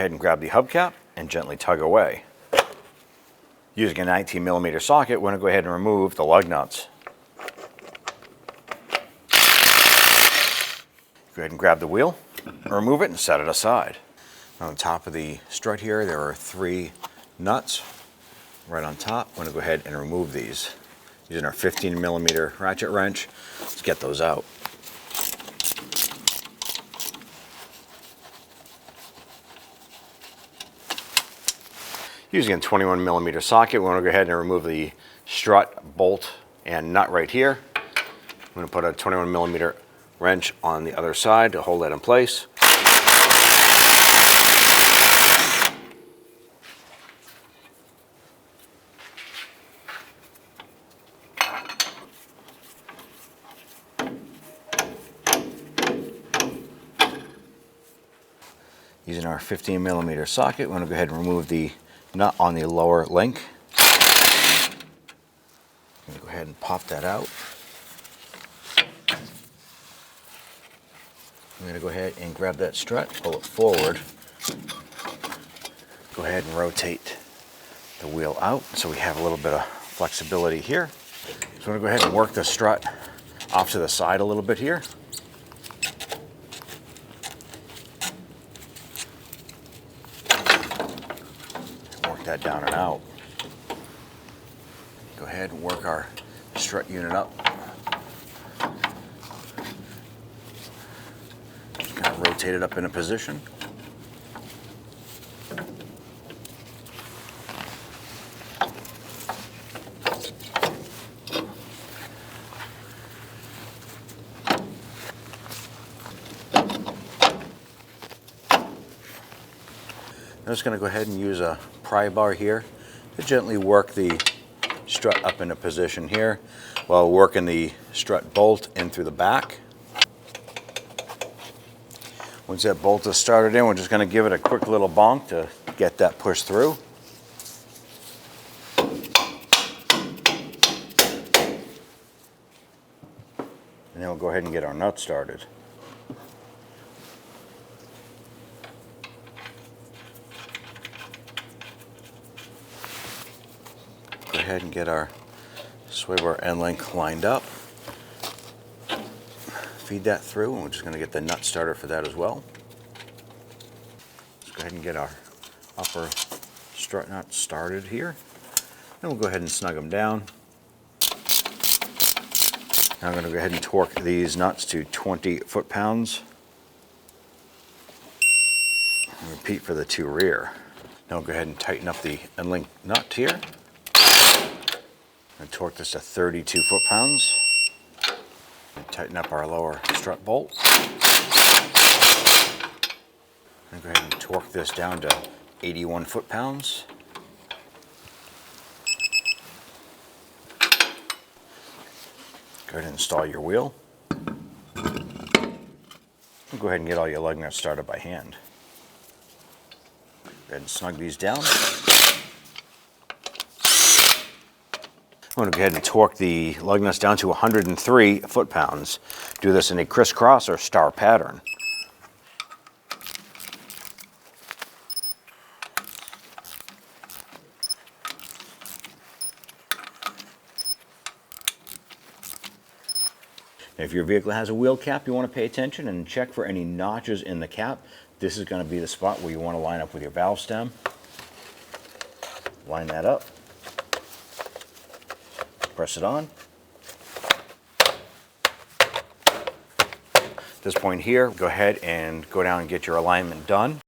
ahead and grab the hubcap and gently tug away. Using a 19mm socket, we're going to go ahead and remove the lug nuts. Go ahead and grab the wheel, remove it, and set it aside. On the top of the strut here, there are 3 nuts right on top. I'm going to go ahead and remove these. Using our 15mm ratchet wrench, let's get those out. Using a 21mm socket, we're going to go ahead and remove the strut, bolt, and nut right here. I'm going to put a 21mm wrench on the other side to hold that in place. Using our 15mm socket, we're going to go ahead and remove the nut on the lower link. I'm going to go ahead and pop that out. I'm going to go ahead and grab that strut, pull it forward. Go ahead and rotate the wheel out so we have a little bit of flexibility here. So I'm going to go ahead and work the strut off to the side a little bit here. That down and out. Go ahead and work our strut unit up. Just kind of rotate it up into position. I'm just going to go ahead and use a pry bar here to gently work the strut up into position here while working the strut bolt in through the back. Once that bolt is started in, we're just going to give it a quick little bonk to get that pushed through. And then we'll go ahead and get our nut started. Go ahead and get our sway bar end link lined up. Feed that through, and we're just going to get the nut starter for that as well. Let's go ahead and get our upper strut nut started here. And we'll go ahead and snug them down. Now I'm going to go ahead and torque these nuts to 20 foot-pounds. And repeat for the 2 rear. Now we'll go ahead and tighten up the end link nut here. And torque this to 32 foot-pounds. And tighten up our lower strut bolt. And go ahead and torque this down to 81 foot-pounds. Go ahead and install your wheel. And go ahead and get all your lug nuts started by hand. Go ahead and snug these down. I'm going to go ahead and torque the lug nuts down to 103 foot-pounds. Do this in a crisscross or star pattern. If your vehicle has a wheel cap, you want to pay attention and check for any notches in the cap. This is going to be the spot where you want to line up with your valve stem. Line that up. Press it on. At this point here, go ahead and go down and get your alignment done.